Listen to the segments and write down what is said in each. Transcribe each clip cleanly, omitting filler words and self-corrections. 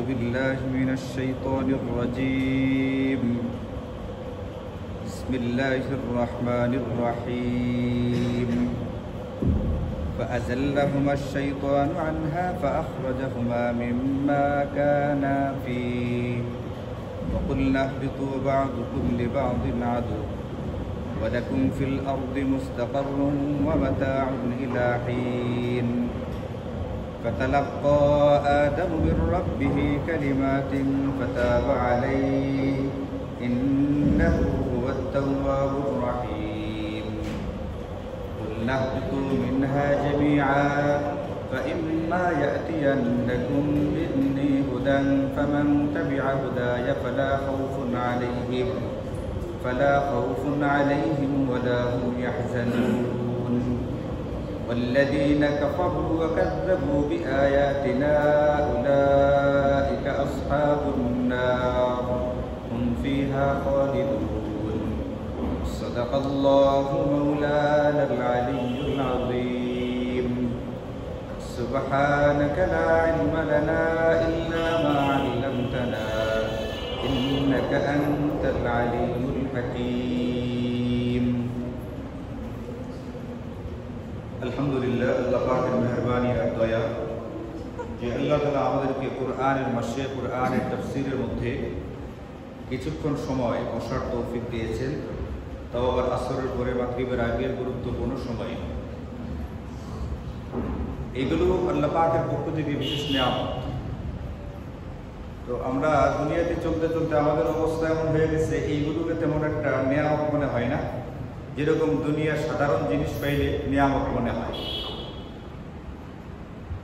بالله من الشيطان الرجيم بسم الله الرحمن الرحيم فأزلهما الشيطان عنها فأخرجهما مما كانا فيه وقلنا اهبطوا بعضكم لبعض عدو ولكم في الأرض مستقر ومتاع إلى حين فتلقى آدم من ربه كلمات فتاب عليه إنه هو التواب الرحيم قلنا اهبطوا منها جميعا فإما يأتينكم مني هدى فمن تبع هداي فلا خوف عليهم ولا هم يحزنون والذين كفروا وكذبوا بآياتنا أولئك أصحاب النار هم فيها خالدون صدق الله مولانا العلي العظيم سبحانك لا علم لنا إلا ما علمتنا إنك أنت العليم الحكيم আলহামদুলিল্লাহ, আল্লাহ পাকের মেহেরবানি আর দয়া যে আল্লাহ তাআলা আমাদেরকে কোরআনের মাসে কোরআনের তাফসীরের মধ্যে কিছুক্ষণ সময় বসার তৌফিক দিয়েছেন, তাও আবার আসরের পরে মাগরিবের আগের গুরুত্বপূর্ণ সময়ে। এইগুলো আল্লাহ পাকের পক্ষ থেকে বিশেষ নিয়ামত। তো আমরা দুনিয়াতে চলতে চলতে আমাদের অবস্থা এমন হয়ে গেছে, এইগুলোকে তেমন একটা নিয়ামত মনে হয় না, যেরকম দুনিয়ার সাধারণ জিনিস পাইলে নিয়ামত মনে হয়।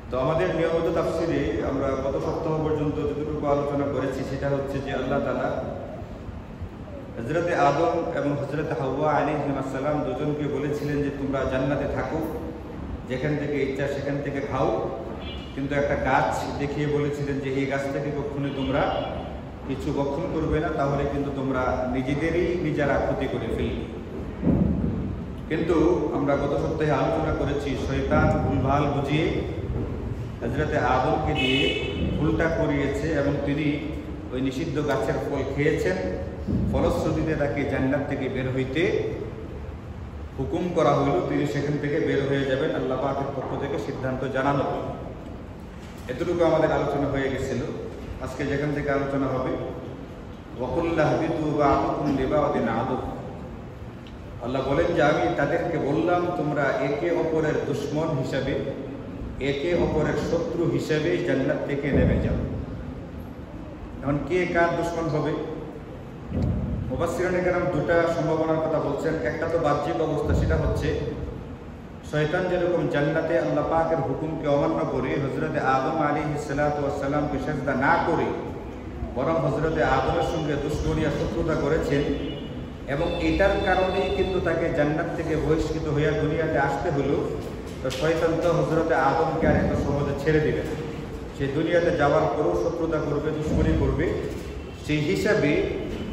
তো আমাদের নিয়মিত তাফসীরে আমরা গত সপ্তাহ পর্যন্ত যতটুকু আলোচনা করেছি সেটা হচ্ছে যে আল্লাহ তাআলা হযরতে আদম এবং হযরতে হাওয়া আলাইহিস সালাম দুজনকে বলেছিলেন যে তোমরা জান্নাতে থাকো, যেখান থেকে ইচ্ছা সেখান থেকে খাও, কিন্তু একটা গাছ দেখিয়ে বলেছিলেন যে এই গাছ থেকে কখনোই তোমরা কিছু ভক্ষণ করবে না, তাহলে কিন্তু তোমরা নিজেরা ক্ষতি করে ফেলবে। কিন্তু আমরা গত সপ্তাহে আলোচনা করেছি শয়তান ভুলভাল বুঝিয়ে হযরতে আদমকে দিয়ে ভুলটা করিয়েছে এবং তিনি ওই নিষিদ্ধ গাছের ফল খেয়েছেন। ফলশ্রুতিতে তাকে জান্নাত থেকে বের হইতে হুকুম করা হইল, তিনি সেখান থেকে বের হয়ে যাবেন, আল্লাহ পাকের পক্ষ থেকে সিদ্ধান্ত জানানো হল। এতটুকু আমাদের আলোচনা হয়ে গেছিল। আজকে যেখান থেকে আলোচনা হবে ওয়াকুল্লা হাবিতু বা'দুকুম লিবা'দিন আদু, আল্লাহ বলেন যে আমি তাদেরকে বললাম তোমরা একে অপরের দুশমন হিসাবে, একে অপরের শত্রু হিসাবে জান্নাত থেকে নেমে যাও। এখন কে কার দুশমন হবে? মুফাসসিরিনে কেরাম দুটা সম্ভাবনার কথা বলছেন। একটা তো বাহ্যিক অবস্থা, সেটা হচ্ছে শয়তান যেরকম জান্নাতে আল্লাহ পাকের হুকুমকে অমান্য করে হযরতে আদম আলাইহিস সালাতু ওয়াস সালামকে সিজদা না করে বরং হযরতে আদমের সঙ্গে দুশমনিয়া শত্রুতা করেছেন, এবং এটার কারণেই কিন্তু তাকে জান্নাত থেকে বহিষ্কৃত হইয়া দুনিয়াতে আসতে হলো। তো শয়তান তো হযরতে আদমকে আর এত সহজে ছেড়ে দিবে না, সে দুনিয়াতে যাওয়ার পরেও শত্রুতা করবে, দুশমনি করবে। সেই হিসাবে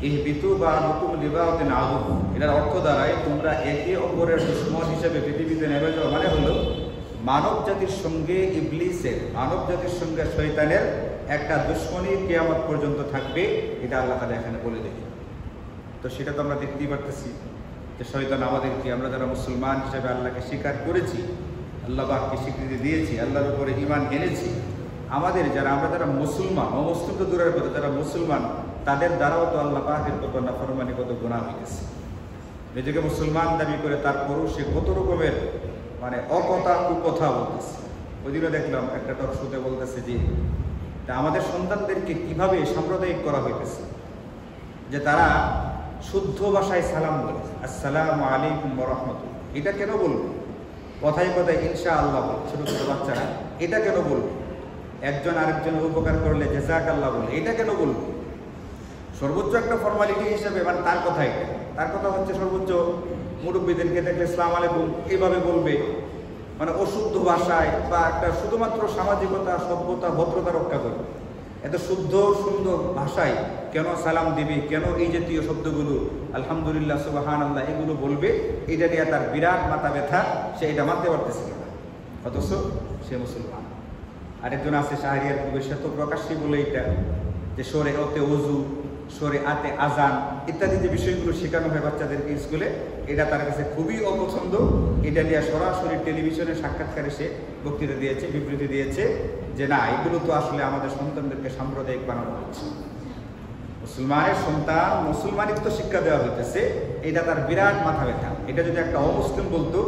ইহবিতু বা'দুকুম লিবা'দিন আদু, এটার অর্থ দাঁড়ায় তোমরা একে অপরের দুশমন হিসাবে পৃথিবীতে নেমে যাও। মানে হলো মানব জাতির সঙ্গে ইবলিসের, মানব জাতির সঙ্গে শয়তানের একটা দুশমনি কিয়ামত পর্যন্ত থাকবে, এটা আল্লাহ তাআলা এখানে বলে দেন। তো সেটা তো আমরা দেখতেই পারতেছি যে শয়তান আমাদেরকে, আমরা যারা মুসলমান হিসেবে আল্লাহকে স্বীকার করেছি, আল্লাহ পাককে স্বীকৃতি দিয়েছি, আল্লাহর উপরে ঈমান এনেছি, আমরা যারা মুসলমান, অমুসলিম তো দূরের কথা, যারা মুসলমান তাদের দ্বারাও তো আল্লাহ পাকের কত নাফরমানি, কত গুনাহ হইতেছে। নিজেকে মুসলমান দাবি করে তারপরও সে কত রকমের কুকথা বলতেছে। ওই দিনও দেখলাম একটা টক শোতে বলতেছে যে আমাদের সন্তানদেরকে কিভাবে সাম্প্রদায়িক করা হইতেছে, যে তারা শুদ্ধ ভাষায় সালাম বলে, আসসালামু আলাইকুম ওয়া রাহমাতুল্লাহ। এটা কেন বলবে? কথায় কথায় ইনশাআল্লাহ বলে ছোট ছোট বাচ্চারা, এটা কেন বলবে? একজন আরেকজনের উপকার করলে জাযাকাল্লাহ বলে, এটা কেন বলবে? সর্বোচ্চ একটা ফর্মালিটি হিসেবে, মানে তার কথা হচ্ছে সর্বোচ্চ মুরব্বীদেরকে দেখলে আসসালামু আলাইকুম এইভাবে বলবে, মানে অশুদ্ধ ভাষায় বা একটা শুধুমাত্র সামাজিকতা, সভ্যতা, ভদ্রতা রক্ষা করবে। এত শুদ্ধ সুন্দর ভাষায় কেন সালাম দিবে, কেন এই জাতীয় শব্দগুলো আলহামদুলিল্লাহ, সুবহানাল্লাহ এগুলো বলবে? এটা নিয়ে তার বিরাট মাথা ব্যথা, সে এটা মানতে পারতেছিল না, অথচ সে মুসলমান। আরেকজন আছে শাহরিয়ার কবি, সে তো প্রকাশ্যই বলে এটা যে সরে ওতে অজু, সরে আতে আজান ইত্যাদি যে বিষয়গুলো শেখানো হয় বাচ্চাদেরকে স্কুলে, এটা তার কাছে খুবই অপছন্দ। এটা নিয়ে সরাসরি টেলিভিশনে সাক্ষাৎকারে সে বক্তৃতা দিয়েছে, বিবৃতি দিয়েছে যে না, এগুলো তো আসলে আমাদের সন্তানদেরকে সাম্প্রদায়িক বানানো হচ্ছে। মুসলমানের সন্তান মুসলমানিত্ব শিক্ষা দেওয়া হইতেছে, এটা তার বিরাট মাথা ব্যথা। এটা যদি একটা অমুসলিম বলতো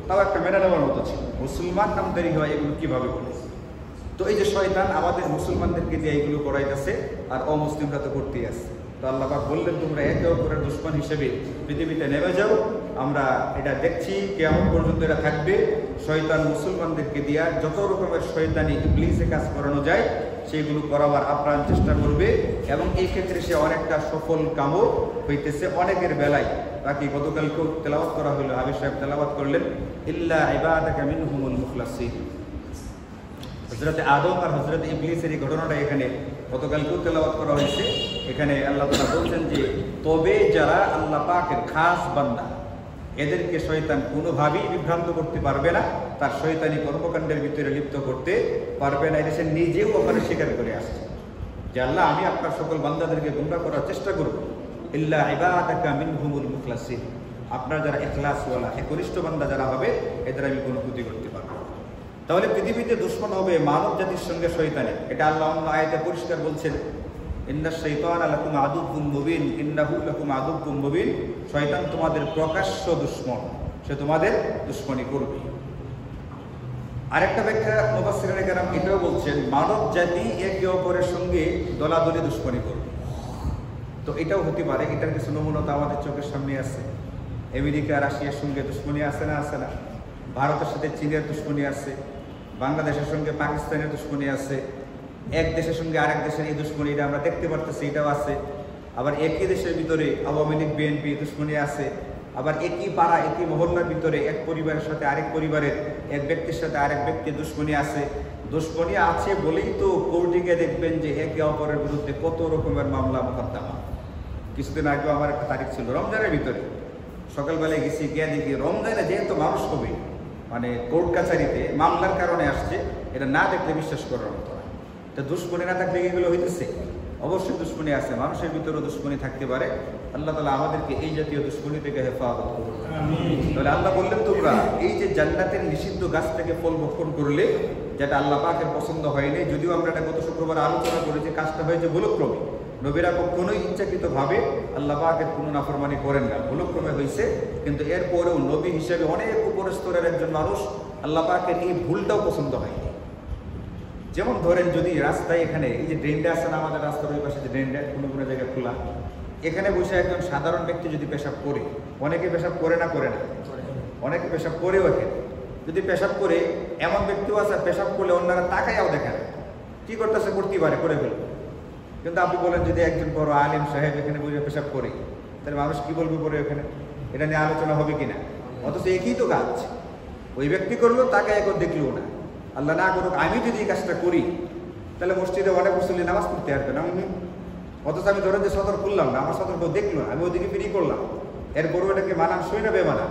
তাও একটা মেনে নেওয়ার মতো ছিল, মুসলমান নামদারি হয় এগুলো কিভাবে বলেছে। তো এই যে শয়তান আমাদের মুসলমানদেরকে দিয়ে এইগুলো করাইতেছে, আর অমুসলিমরা তো করতেই আছে। তো আল্লাহ পাক বললেন তোমরা একে অপরের দুশমন হিসেবে পৃথিবীতে নেমে যাও। আমরা এটা দেখছি কিয়ামত পর্যন্ত এটা থাকবে। শয়তান মুসলমানদেরকে দিয়া যত রকমের শয়তানি ইবলিসে কাজ করানো যায় সেইগুলো করাবার আপ্রাণ চেষ্টা করবে, এবং এই ক্ষেত্রে সে অনেকটা সফল কামও হইতেছে অনেকের বেলায়। বাকি গতকালকেও তেলাওয়াত করা হলো, হাবিব সাহেব তেলাওয়াত করলেন ইল্লা ইবাদাকা মিনহুমুল মুখলাসিন। হযরত আদম আর হযরত ইবলিসের এই ঘটনাটা এখানে গতকালকেও তেলাওয়াত করা হয়েছে। এখানে আল্লাহ তাআলা বলছেন যে তবে যারা আল্লাহ পাকের খাস বান্দা, এদেরকে শয়তান কোনোভাবেই বিভ্রান্ত করতে পারবে না, তার শয়তানি কর্মকাণ্ডের ভিতরে লিপ্ত করতে পারবে না। এদেশে নিজেও ওখানে স্বীকার করে আসছে যে আল্লাহ আমি আপনার সকল বান্দাদেরকে গুমরাহ করার চেষ্টা করব, ইল্লা ইবাদাকা মিনহুমুল মুখলাসিন। আপনার যারা ইখলাসওয়ালা একনিষ্ঠ বান্দা যারা হবে, এদের আমি কোনো ক্ষতি করতে পারবো না। তাহলে পৃথিবীতে দুশমন হবে মানব জাতির সঙ্গে শয়তানের। এটা আল্লাহ অন্য আয়াতে পরিষ্কার বলছেন, ইন্নাশ শাইতানা লাকুম আদুউম মুবিন ইন্নাহু লাকুম আদুউম মুবিন। শয়তান তোমাদের প্রকাশ্য দুশমন, সে তোমাদের দুশমনি করবে। আরেকটা ব্যাখ্যা মুফাসসিরিনে কেরাম এটাও বলছেন, মানব জাতি একে অপরের সঙ্গে দলাদলি দুশমনি করবে। তো এটাও হতে পারে, এটার কিছু নমুনা তো আমাদের চোখের সামনে আছে। আমেরিকা রাশিয়ার সঙ্গে দুশমনি আছে না, আছে না? ভারতের সাথে চীনের দুশমনি আছে, বাংলাদেশের সঙ্গে পাকিস্তানের দুশমনি আছে, এক দেশের সঙ্গে আরেক দেশের এই দুশমনি এটা আমরা দেখতে পারতেছি, এটাও আছে। আবার একই দেশের ভিতরে আওয়ামী লীগ বিএনপি দুশমনি আছে। আবার একই পাড়া একই মহল্লার ভিতরে এক পরিবারের সাথে আরেক পরিবারের, এক ব্যক্তির সাথে আরেক ব্যক্তির দুশমনি আছে। দুশমনি আছে বলেই তো কোর্টে গিয়ে দেখবেন যে একে অপরের বিরুদ্ধে কত রকমের মামলা মোকদ্দমা। কিছুদিন আগেও আমার একটা তারিখ ছিল রমজানের ভিতরে, সকালবেলায় গেছি, গিয়ে দেখি রমজানে যেহেতু মানুষ হবে মানে কোর্ট কাছারিতে মামলার কারণে আসছে, এটা না দেখলে বিশ্বাস করার মতো না। তো দুশমনি না থাকলে এগুলো হইতেছে? অবশ্যই দুশমনি আছে, মানুষের ভিতরেও দুশমনি থাকতে পারে। আল্লাহ তাআলা আমাদেরকে এই জাতীয় দুশমনি থেকে হেফাজত করুন। তাহলে আল্লাহ বললেন তোমরা এই যে জান্নাতের নিষিদ্ধ গাছ থেকে ফল ভক্ষণ করলে, যেটা আল্লাহ পাকের পছন্দ হয়নি, যদিও আমরা এটা গত শুক্রবার আলোচনা করেছি, কাজটা হয়েছে ভুলক্রমে। নবীরা কখনোই ইচ্ছাকৃতভাবে আল্লাহ পাকের কোনো নাফরমানি করেন না, ভুলক্রমে হয়েছে। কিন্তু এরপরেও নবী হিসেবে অনেক উপরের স্তরের একজন মানুষ, আল্লাহ পাকের এই ভুলটাও পছন্দ হয়নি। যেমন ধরেন যদি রাস্তায় এখানে এই যে ড্রেনটা আছে না, আমাদের রাস্তার ওই পাশে যে ড্রেনটা কোনো কোনো জায়গায় খোলা, এখানে বসে একজন সাধারণ ব্যক্তি যদি পেশাব করে, অনেকে পেশাব করে না, করে না, অনেকে পেশাব করেও এখানে যদি পেশাব করে, এমন ব্যক্তিও আছে পেশাব করলে অন্যরা তাকাইয়াও দেখেন কি করতেছে, করতেই পারে, করে ফেলবে। কিন্তু আপনি বলেন যদি একজন বড় আলিম সাহেব এখানে বসে পেশাব করে, তাহলে মানুষ কি বলবে পরে ওখানে, এটা নিয়ে আলোচনা হবে কিনা? অথচ একই তো কাজ, ওই ব্যক্তি করলো, তাকে একবার দেখলো না। আল্লাহ না করুক আমি যদি এই কাজটা করি, তাহলে মসজিদে অনেক মুসল্লি নামাজ পড়তে আসবে না। অথচ আমি ধরেন যে সতর্ক করলাম না, আমার সতর্ক দেখলো না, আমি ওদিকে ফিরি করলাম, এরপরও এটাকে মানান সই না বেমানা?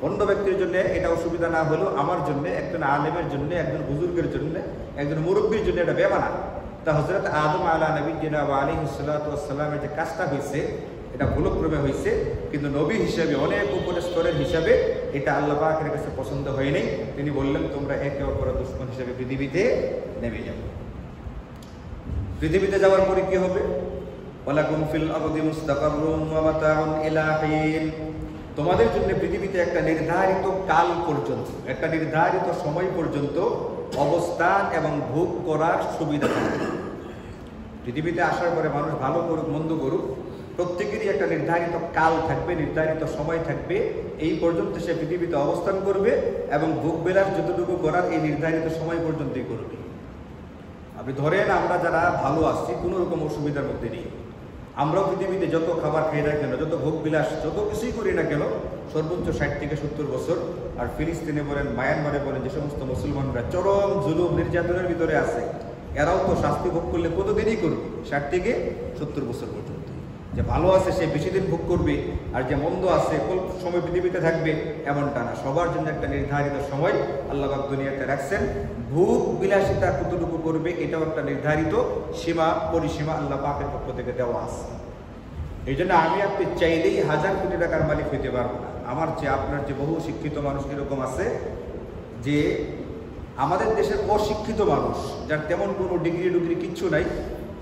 অন্য ব্যক্তির জন্য এটা অসুবিধা না হলেও আমার জন্য, একজন আলেমের জন্য, একজন বুজুর্গের জন্য, একজন মুরব্বীর জন্য এটা বেমানা। তা হযরত আদম আলাইহিস সালাতু ওয়াস সালামের যে কাজটা হয়েছে, এটা ভুলক্রমে হয়েছে, কিন্তু নবী হিসেবে অনেক উপরের স্তরের হিসাবে এটা আল্লাহ পাকের কাছে পছন্দ হয়নি। তিনি বললেন তোমরা একে অপরের দুশমন হিসেবে পৃথিবীতে নেমে যাও। পৃথিবীতে যাওয়ার পরে কি হবে? ওয়ালাকুম ফিল আরদি মুস্তাকাররুন ওয়া মাতাউন ইলা হিন। তোমাদের জন্য পৃথিবীতে একটা নির্ধারিত কাল পর্যন্ত, একটা নির্ধারিত সময় পর্যন্ত অবস্থান এবং ভোগ করার সুবিধা থাকবে। পৃথিবীতে আসার পরে মানুষ ভালো করুক মন্দ করুক, প্রত্যেকেরই একটা নির্ধারিত কাল থাকবে, নির্ধারিত সময় থাকবে। এই পর্যন্ত সে পৃথিবীতে অবস্থান করবে এবং ভোগ বিলাস যতটুকু করার এই নির্ধারিত সময় পর্যন্তই করবে। আপনি ধরেন আমরা যারা ভালো আছি, কোনো রকম অসুবিধার মধ্যে নেই, আমরাও পৃথিবীতে যত খাবার খাই না কেন, যত ভোগ বিলাস যত কিছুই করি না কেন, সর্বোচ্চ 60 থেকে 70 বছর। আর ফিলিস্তিনে বলেন, মায়ানমারে বলেন, যে সমস্ত মুসলমানরা চরম জুলুম নির্যাতনের ভিতরে আছে, এরাও তো শাস্তি ভোগ করলে কতদিনই করবে, 60 থেকে 70 বছর পর্যন্ত। যে ভালো আছে সে বেশি দিন ভোগ করবে, আর যে মন্দ আছে অল্প সময় পৃথিবীতে থাকবে, এমনটা না। সবার জন্য একটা নির্ধারিত সময় আল্লাহ পাক দুনিয়াতে রাখছেন। ভোগ বিলাসিতা কতটুকু করবে এটাও একটা নির্ধারিত সীমা পরিসীমা আল্লাহ পাকের পক্ষ থেকে দেওয়া আছে। এই জন্য আমি আপনি চাইলেই 1000 কোটি টাকার মালিক হইতে পারবো না। আমার চেয়ে আপনার যে বহু শিক্ষিত মানুষ এরকম আছে যে আমাদের দেশের অশিক্ষিত মানুষ, যার তেমন কোনো ডিগ্রি কিচ্ছু নাই,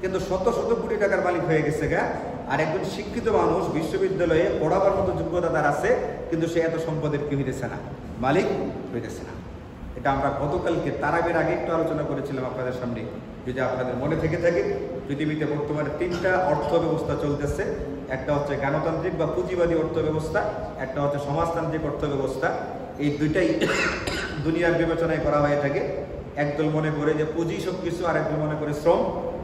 কিন্তু শত শত কোটি টাকার মালিক হয়ে গেছে গা। আর একজন শিক্ষিত মানুষ বিশ্ববিদ্যালয়ে পড়াবার মতো যোগ্যতা তার আছে, কিন্তু সে এত সম্পদের কি হইতেছে না, মালিক হইতেছে না। এটা আমরা গতকালকে তারাবির আগে একটু আলোচনা করেছিলাম আপনাদের সামনে। যদি আপনাদের মনে থেকে থাকে, পৃথিবীতে বর্তমানে 3টা অর্থ ব্যবস্থা চলতেছে। একটা হচ্ছে গণতান্ত্রিক বা পুঁজিবাদী অর্থ ব্যবস্থা, একটা হচ্ছে সমাজতান্ত্রিক অর্থ ব্যবস্থা। এই দুইটাই দুনিয়ার বিবেচনায় করা হয়ে থাকে। একদল মনে করে যে পুঁজি সব কিছু, আর একদল মনে করে শ্রম।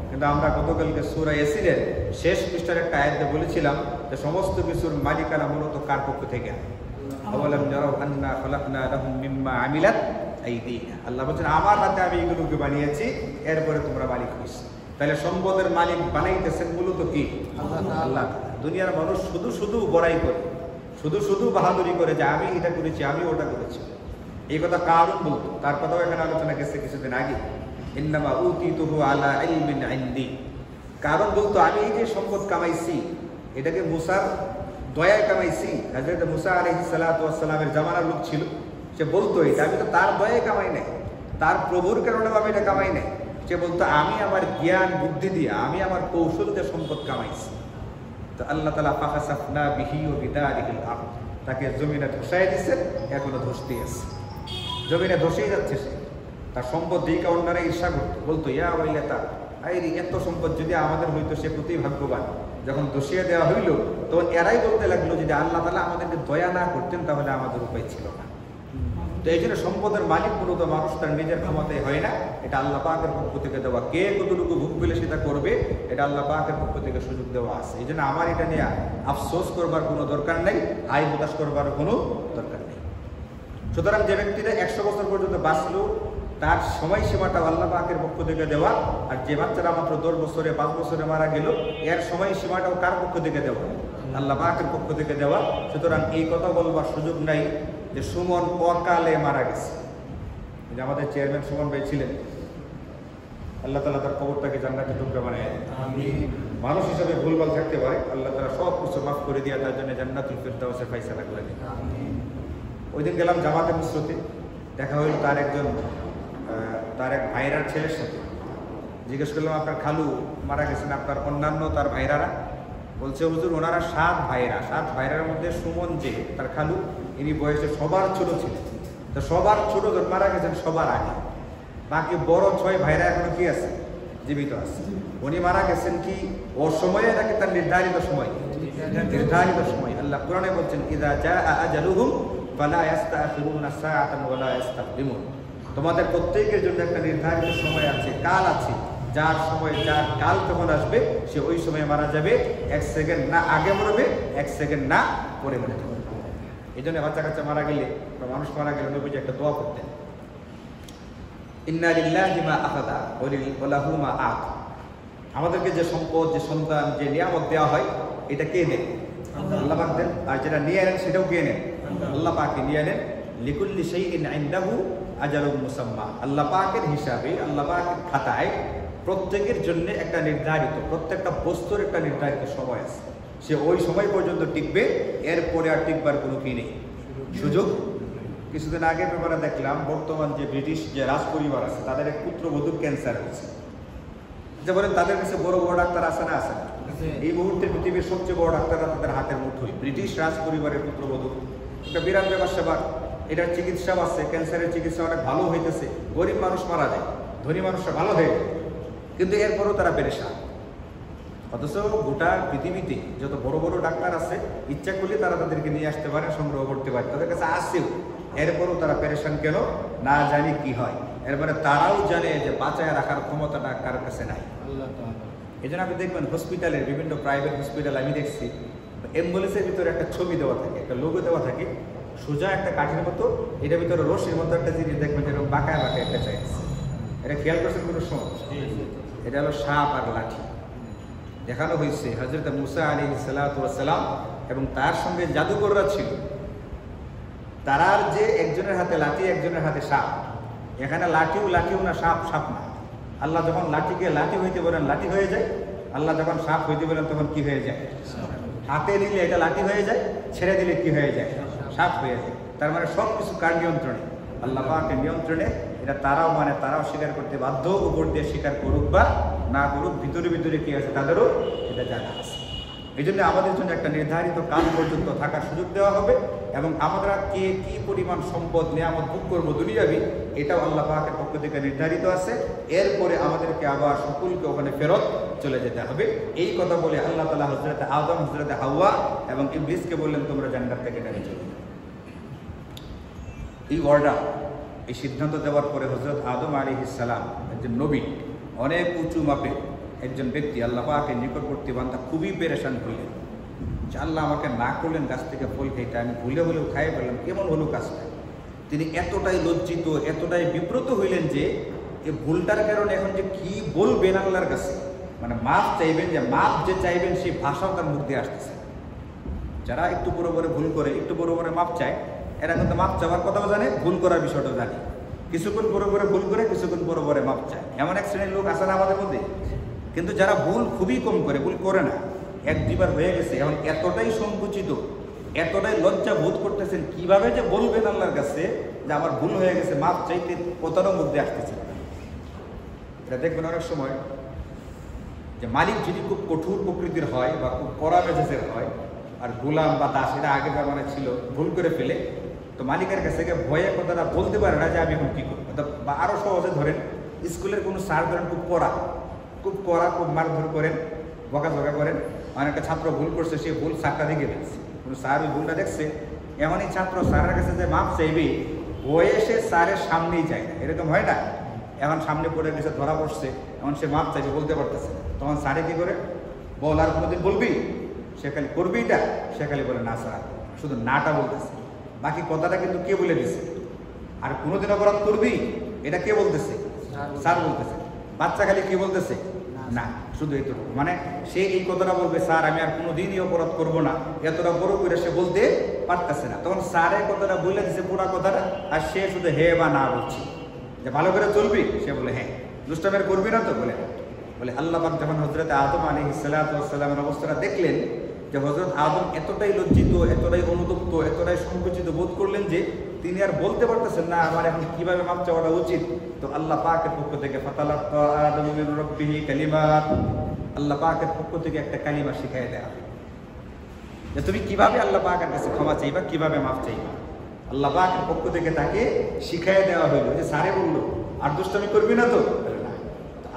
কিন্তু আমরা গতকালকে সূরা ইয়াসিনের শেষ পৃষ্ঠার একটা আয়াতে বলেছিলাম যে সমস্ত কিছুর মালিকানা মূলত কার পক্ষ থেকে? আওয়ালাম ইয়ারাউ আন্না খালাকনা লাহুম মিম্মা আমিলাত আইদিনা। আল্লাহ বলেন আমার হাতে আমি এগুলোকে বানিয়েছি, এরপরে তোমরা মালিক হইছ। তাহলে সম্পদের মালিক বানাইতেছেন মূলত কি? আল্লাহ। দুনিয়ার মানুষ শুধু শুধু বড়াই করে, শুধু শুধু বাহাদুরি করে যে আমি এটা করেছি, আমি ওটা করেছি। এই কথা কারণ বলতো, তার কথাও এখানে আলোচনা গেছে কিছুদিন আগে। ইন্নামা উতিতুহু আলা ইলমিন ইনদি। কারণ বলতো আমি এই যে সম্পদ কামাইছি, এটাকে মুসার দয়ায় কামাইছি। হযরত মুসা আলাইহিস সালাতু ওয়াস সালামের জামানার লোক ছিল, সে বলতো এটা আমি তো তার দয়ায় কামাই নাই, তার প্রভুর কারণে আমি এটা কামাই নাই। সে বলতো আমি আমার জ্ঞান বুদ্ধি দিয়ে, আমি আমার কৌশল দিয়ে সম্পদ কামাইছি। তো আল্লাহ তাআলা ফাখাসাফনা বিহি ওয়া বিদারিহিল আরদ, তাকে জমিনে ধসাই দিয়েছে, এখনো ধসতেই আছে, জমিনে ধসেই যাচ্ছে সে। তার সম্পদ দিকে অন্যরা ঈর্ষা করতো, বলতো ইয়া ওয়াইলাতা, আইরি এত সম্পদ যদি আমাদের হইতো, সে প্রতি ভাগ্যবান। যখন দোষিয়ে দেওয়া হইল তখন এরাই বলতে লাগলো যদি আল্লাহ তাআলা আমাদেরকে দয়া না করতেন তাহলে আমাদের উপায় ছিল না। তো এই জন্য সম্পদের মালিক মূলত মানুষ তার নিজের ক্ষমতায় হয় না, এটা আল্লাহ পাকের পক্ষ থেকে দেওয়া। কে কতটুকু ভোগ বিলাসিতা করবে এটা আল্লাহ পাকের পক্ষ থেকে সুযোগ দেওয়া আছে। এই জন্য আমার এটা নিয়ে আফসোস করবার কোনো দরকার নেই, হাই হতাশ করবার কোনো দরকার নেই। সুতরাং যে ব্যক্তিরা 100 বছর পর্যন্ত বাঁচলো, তার সময়সীমাটা আল্লাহ পাকের পক্ষ থেকে দেওয়া। আর যে বাচ্চারা মাত্র 10 বছরে 5 বছরে মারা গেল, এর সময়সীমাটাও কার পক্ষ থেকে দেওয়া? আল্লাহ পাকের পক্ষ থেকে দেওয়া। সুতরাং এই কথা বলবার সুযোগ নাই যে সুমন অকালে মারা গেছে। যে আমাদের চেয়ারম্যান সুমন ভাই ছিলেন, আল্লাহ তাআলা তার কবরটাকে জান্নাতের টুকরা বানায়। মানুষ হিসাবে ভুলভাল থাকতে পারে, আল্লাহ তাআলা সব কিছু মাফ করে দিয়ে তার জন্য জান্নাতুল ফিরদাউসে ফায়সালা করে দেন। ওই দিন গেলাম জামাতে মিশ্রতে, দেখা হইল তার এক ভাইরার ছেলের সাথে। জিজ্ঞেস করলাম আপনার খালু মারা গেছেন, আপনার অন্যান্য তার ভাইরারা? বলছে হুজুর ওনারা 7 ভাইরা, 7 ভাইরার মধ্যে সুমন যে তার খালু, ইনি বয়সে সবার ছোট ছিলেন। তো সবার ছোট মারা গেছেন সবার আগে, বাকি বড় 6 ভাইরা এখনো কি আছে? জীবিত আছে। উনি মারা গেছেন কি অসময়ে নাকি তার নির্ধারিত সময়? নির্ধারিত সময়। আল্লাহ কোরআনে বলছেন ইযা জাআ আজালুহুম ফালা ইস্তাখিরুনা সাআতান ওয়ালা ইস্তাকদিমুন। তোমাদের প্রত্যেকের জন্য একটা নির্ধারিত সময় আছে, কাল আছে, যার সময় যার কাল যখন আসবে সে ওই সময় মারা যাবে। 1 সেকেন্ড না আগে মরবে, 1 সেকেন্ড না পরে মরে যাবে। এই জন্য বাচ্চা কাচ্চা মারা গেলে বা মানুষ মারা গেলে নবীজি একটা দোয়া করতেন, ইন্না লিল্লাহি মা আখাযা ওয়া লাহু মা আতা। আমাদেরকে যে সম্পদ, যে সন্তান, যে নিয়ামত দেওয়া হয়, এটা কে দেন? আল্লাহ পাক দেন। আর যেটা নিয়ে নেন সেটাও কে নেন? আল্লাহ পাকই নিয়ে নেন। লিকুল্লি শাইইন ইনদাহু আজালুম মুসাম্মা। আল্লাহ পাকের হিসাবে, আল্লাহ পাকের খাতায় প্রত্যেকের জন্য একটা নির্ধারিত, প্রত্যেকটা বস্তুর একটা নির্ধারিত সময় আছে। সে ওই সময় পর্যন্ত টিকবে, এরপরে আর টিকবার কোনো কি নেই, সুযোগ। কিছুদিন আগে ব্যাপারে দেখলাম বর্তমান যে ব্রিটিশ যে রাজ পরিবার আছে তাদের এক পুত্রবধূর ক্যান্সার হয়েছে। যে বলেন তাদের কাছে বড় বড় ডাক্তার আছে না? আছে। এই মুহূর্তে পৃথিবীর সবচেয়ে বড় ডাক্তাররা তাদের হাতের মুঠোয়। ব্রিটিশ রাজ পরিবারের পুত্রবধূ, একটা বিরাট ব্যাপার সেবার। এটার চিকিৎসাও আছে, ক্যান্সারের চিকিৎসা অনেক ভালো হইতেছে। গরিব মানুষ মারা যায়, ধনী মানুষরা ভালো হয়ে যায়, কিন্তু এরপরও তারা পেরেশান। অথচ গোটা পৃথিবীতে যত বড় বড় ডাক্তার আছে, ইচ্ছা করলে তারা তাদেরকে নিয়ে আসতে পারে, সংগ্রহ করতে পারে, তাদের কাছে আসছেও। এরপরও তারা পেরেশান কেন? না জানি কি হয়। এরপরে তারাও জানে যে বাঁচায় রাখার ক্ষমতাটা কারোর কাছে নাই। এই জন্য আপনি দেখবেন হসপিটালের, বিভিন্ন প্রাইভেট হসপিটাল আমি দেখছি, অ্যাম্বুলেন্সের ভিতরে একটা ছবি দেওয়া থাকে, একটা লোগো দেওয়া থাকে, সোজা একটা কাঠের মতো, এটার ভিতরে রশির মতো একটা জিনিস দেখবেন যেরকম বাঁকায় বাঁকায় একটা চাইছে। এটা খেয়াল করছেন কোনো সময়? এটা হলো সাপ আর লাঠি। দেখানো হয়েছে হযরত মুসা আলাইহিস সালাতু ওয়াস সালাম এবং তার সঙ্গে জাদুকররা ছিল, তারার যে একজনের হাতে লাঠি, একজনের হাতে সাপ। এখানে লাঠিও না, সাপ না। আল্লাহ যখন লাঠিকে লাঠি হইতে বলেন লাঠি হয়ে যায়, আল্লাহ যখন সাপ হইতে বলেন তখন কি হয়ে যায়? হাতে নিলে এটা লাঠি হয়ে যায়, ছেড়ে দিলে কি হয়ে যায়? সাপ হয়ে যায়। তার মানে সব কিছু কার নিয়ন্ত্রণে? আল্লাহ পাকের নিয়ন্ত্রণে। এটা তারাও স্বীকার করতে বাধ্য, উপর দিয়ে স্বীকার করুক বা না করুক, ভিতরে ভিতরে কি আছে তাদেরও এটা জানা আছে। এই জন্য আমাদের জন্য একটা নির্ধারিত কাল পর্যন্ত থাকার সুযোগ দেওয়া হবে, এবং আমরা কে কি পরিমাণ সম্পদ নিয়ামত ভোগ করবো দুনিয়াবি, এটাও আল্লাহ পাকের পক্ষ থেকে নির্ধারিত আছে। এরপরে আমাদেরকে আবার সকলকে ওখানে ফেরত চলে যেতে হবে। এই কথা বলে আল্লাহ তাআলা হযরতে আদম, হযরতে হাওয়া এবং ইবলিসকে বললেন, তোমরা জান্নাত থেকে নেমে চলে যাও। এই অর্ডার, এই সিদ্ধান্ত দেওয়ার পরে হযরত আদম আলাইহিস সালাম, একজন নবী, অনেক উঁচু মাপের একজন ব্যক্তি, আল্লাহ পাকের নিকটবর্তী বান্দা, খুবই পেরেশান হইলেন যে আল্লাহ আমাকে না করলেন গাছ থেকে ফল খাইতে, আমি ভুলে হলেও খাইয়ে ফেললাম, কেমন হলো কাজটা। তিনি এতটাই লজ্জিত, এতটাই বিব্রত হইলেন যে এই ভুলটার কারণে এখন যে কি বলবেন আল্লাহর কাছে, মানে মাপ চাইবেন, যে মাপ যে চাইবেন সেই ভাষাও তার মুখ দিয়ে আসতেছে। যারা একটু বড় বড় ভুল করে, একটু বড় বড় মাপ চায়, এরা কিন্তু মাপ চাওয়ার কথাও জানে, ভুল করার বিষয়টাও জানে। কিছুক্ষণ বড় বড় ভুল করে, কিছুক্ষণ বড় বড় মাপ চায়। এমন এক শ্রেণীর লোক আছে না আমাদের মধ্যে? কিন্তু যারা ভুল খুবই কম করে, ভুল করে না, এক দুইবার হয়ে গেছে, এখন এতটাই সংকুচিত, এতটাই লজ্জা বোধ করতেছেন, কিভাবে যে বলবেন আল্লাহর কাছে যে আমার ভুল হয়ে গেছে, মাপ চাইতে কোথাও মধ্যে আসতেছে। এটা দেখবেন অনেক সময় যে মালিক যদি খুব কঠোর প্রকৃতির হয় বা খুব কড়া মেজাজের হয়, আর গোলাম বা দাস, এটা আগে জামানায় ছিল, ভুল করে ফেলে, তো মালিকের কাছে ভয়ে কথাটা বলতে পারে না যে আমি এখন কী করবো। বা আরও সহজে ধরেন, স্কুলের কোনো স্যার ধরেন খুব কড়া, খুব মারধর করেন, বকাঝকা করেন, অনেকটা ছাত্র ভুল করছে, সে ভুল স্যারটা দেখে দেখছে, কোনো স্যার ওই ভুলটা দেখছে, এমনই ছাত্র স্যারের কাছে যে মাপ চাইবে, ভয়ে সে স্যারের সামনেই যায় না, এরকম হয় না? এখন সামনে পড়ে গেছে, ধরা পড়ছে, এখন সে মাপ চাইছে, বলতে পারতেছে না, তখন স্যারে কী করে? বল, আর কোনোদিন বলবি? সে খালি করবি এটা, সে খালি বলে না স্যার, শুধু নাটা বলতেছে, বাকি কথাটা কিন্তু কে বলে দিছে? আর কোনোদিন অপরাধ করবি, এটা কে বলতেছে? স্যার বলতেছে। বাচ্চা খালি কি বলতেছে? না, শুধু এতটুকু, মানে সে এই কথাটা বলবে, স্যার আমি আর কোনোদিনই অপরাধ করবো না, এতটা বড় করে সে বলতে পারতেছে না। তখন স্যারের কথাটা বলে দিছে পুরা কথাটা, আর সে শুধু হে বা না বলছি, যে ভালো করে চলবি, সে বলে হ্যাঁ। দুষ্টামের করবি না তো? বলে আল্লাহ পাক যখন হযরতে আদম আলাইহিস সালামের অবস্থাটা দেখলেন, যে হযরত আদম এতটাই লজ্জিত, এতটাই অনুতপ্ত, এতটাই সংকুচিত বোধ করলেন যে তিনি আর বলতে পারতেছেন না আমার এখন কিভাবে মাপ চাওয়াটা উচিত, তো আল্লাহ পাকের পক্ষ থেকে ফাতালাক্কা আদমু মির রাব্বিহি কালিমাত, আল্লাহ পাকের পক্ষ থেকে একটা কালিমা শিখাই দেয়া, যে তুমি কিভাবে আল্লাহ পাকের কাছে ক্ষমা চাইবা, কিভাবে মাপ চাইবা। আল্লাহ পাকের পক্ষ থেকে তাকে শিখাই দেওয়া হইল, যে স্যারে বললো আর দুষ্টামি করবি না তো?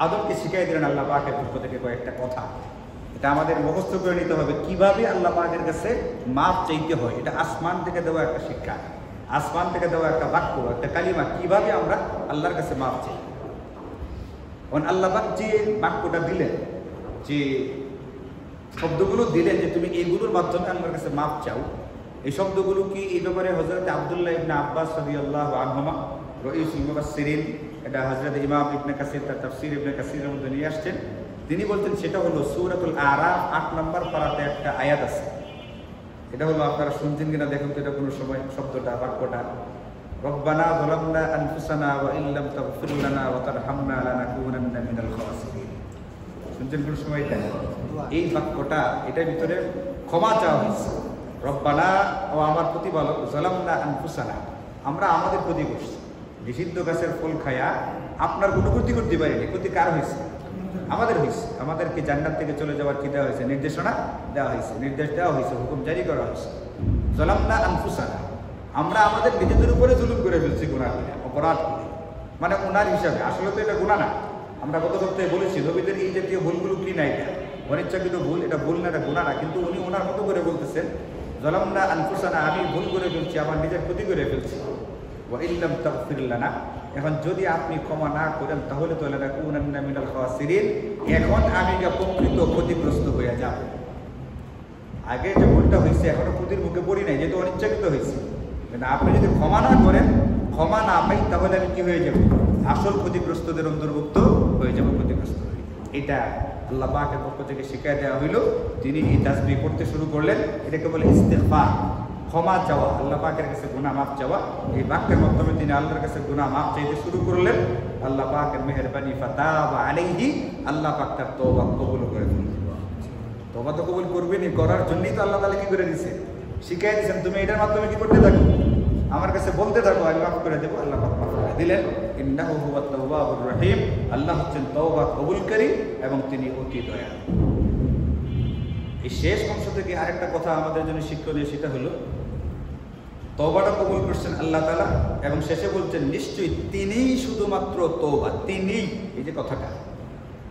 আদমকে শিখাই দিলেন আল্লাহ পাকের পক্ষ থেকে কয়েকটা কথা। এটা আমাদের মুখস্থ করে নিতে হবে, কিভাবে আল্লাহ পাকের কাছে মাপ চাইতে হয়। এটা আসমান থেকে দেওয়া একটা শিক্ষা, আসমান থেকে দেওয়া একটা বাক্য, একটা কালিমা, কিভাবে আমরা আল্লাহর কাছে মাপ চাই। আল্লাহ পাক যে বাক্যটা দিলেন, যে শব্দগুলো দিলেন, যে তুমি এইগুলোর মাধ্যমে আল্লাহর কাছে মাপ চাও, এই শব্দগুলো কি? এই ব্যাপারে হযরত আব্দুল্লাহ ইবনে আব্বাস রাদিয়াল্লাহু আনহুমা, রাইসুল মুফাসসিরিন, এটা হযরত ইমাম ইবনে কাসির তার তাফসীর ইবনে কাসিরের মধ্যে নিয়ে আসছেন। তিনি বলতেন সেটা হলো সূরাতুল আরাফ ৮ নম্বর পারাতে একটা আয়াত আছে। এটা হলো, আপনারা শুনছেন কিনা দেখুন তো, এটা কোনো সময় শব্দটা, বাক্যটা, রব্বানা যালামনা আনফুসানা ওয়া ইল্লাম তাগফির লানা ওয়া তারহামনা লানাকুনান্না মিনাল খাসিরিন। শুনছেন কোনো সময় এটা? এই বাক্যটা, এটার ভিতরে ক্ষমা চাওয়া হয়েছে। রব্বানা, ও আমার প্রতিপালক, যালামনা আনফুসানা, আমরা আমাদের ক্ষতি করছি, নিষিদ্ধ গাছের ফল খায়া আপনার কোনো ক্ষতি করতে পারিনি। ক্ষতি কার হয়েছে? আমাদের হয়েছে। আমাদেরকে জান্নাত থেকে চলে যাওয়ার কি দেওয়া হয়েছে? নির্দেশনা দেওয়া হয়েছে, নির্দেশ দেওয়া হয়েছে, হুকুম জারি করা হয়েছে। যালামনা আনফুসানা, আমরা আমাদের নিজেদের উপরে জুলুম করে ফেলছি, গুনাহ করে, অপরাধ করে, মানে ওনার হিসাবে। আসলে তো এটা গুনাহ না। আমরা গত সপ্তাহে বলেছি, নবীদের এই জাতীয় ভুলগুলো কি না, এটা অনিচ্ছাকৃত ভুল, এটা ভুল না, এটা গুনাহ না। কিন্তু উনি ওনার মতো করে বলতেছেন, যালামনা আনফুসানা, আমি ভুল করে ফেলছি, আমার নিজের ক্ষতি করে ফেলছি। ওয়া ইল্লাম তাগফির লানা, এখন যদি আপনি ক্ষমা না করেন তাহলে তো লানাকুনান্না মিনাল খাসিরিন, এখন আমি প্রকৃত ক্ষতিগ্রস্ত হয়ে যাব। আগে যে ভুলটা হয়েছে এখনো ক্ষতির মুখে পড়ি নাই, যেহেতু অনিচ্ছাকৃত হয়েছে। কিন্তু আপনি যদি ক্ষমা না করেন, ক্ষমা না পাই, তাহলে আমি কি হয়ে যাব? আসল ক্ষতিগ্রস্তদের অন্তর্ভুক্ত হয়ে যাব, ক্ষতিগ্রস্ত হয়ে। এটা আল্লাহ পাকের পক্ষ থেকে শিখায় দেওয়া হইল। তিনি এই তাসবিহ করতে শুরু করলেন, এটাকে বলে ইস্তিগফার, ক্ষমা চাওয়া, আল্লাহ পাকের কাছে গুনাহ মাফ চাওয়া, এই বাক্যের মাধ্যমে তিনি আল্লাহর কাছে গুনাহ মাফ চাইতে শুরু করলেন। আল্লাহ পাকের মেহেরবানি ফাতাবা আলাইহি, আল্লাহ পাক তার তওবা কবুল করে নিলেন। তওবা তো কবুল করবেনই, করার জন্যই তো আল্লাহ তাআলা কি করে দিয়েছে, শিখাই দিয়েছেন, তুমি এটার মাধ্যমে কি করতে থাকো, আমার কাছে বলতে থাকো, আমি মাফ করে দেবো। আল্লাহ পাক মাফ করে দিলেন। ইন্নাহু হুয়াত তাওয়াবুর রহিম, আল্লাহ হচ্ছেন তওবা কবুলকারী এবং তিনি অতি দয়ালু। এই শেষ অংশ থেকে আরেকটা কথা আমাদের জন্য শিক্ষণীয়, সেটা হলো তওবাটা কবুল করছেন আল্লাহ তাআলা এবং শেষে বলছেন নিশ্চয়ই তিনিই শুধুমাত্র তওবা, তিনিই, এই যে কথাটা,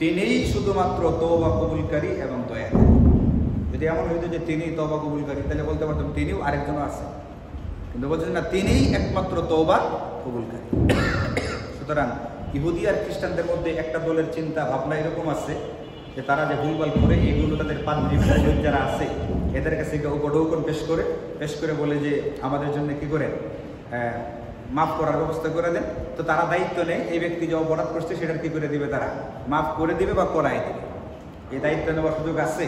তিনিই শুধুমাত্র তওবা কবুলকারী এবং দয়ালু। যদি এমন হইতো যে তিনি তওবা কবুলকারী, তাহলে বলতে পারতাম তিনিও আরেকজনও আছে, কিন্তু বলছেন না, তিনিই একমাত্র তওবা কবুলকারী। সুতরাং ইহুদি আর খ্রিস্টানদের মধ্যে একটা দলের চিন্তা ভাবনা এরকম আছে যে তারা যে ভুলভাল করে এগুলো তাদের পাদ্রী পুরোহিত যারা আছে এদের কাছে উপঢৌকন পেশ করে বলে যে আমাদের জন্য কি করেন, মাফ করার ব্যবস্থা করে দেন। তো তারা দায়িত্ব নেই, এই ব্যক্তি যে অপরাধ করছে সেটার কি করে দিবে, তারা মাফ করে দিবে বা করাই দেবে, এই দায়িত্ব নেওয়ার সুযোগ আছে।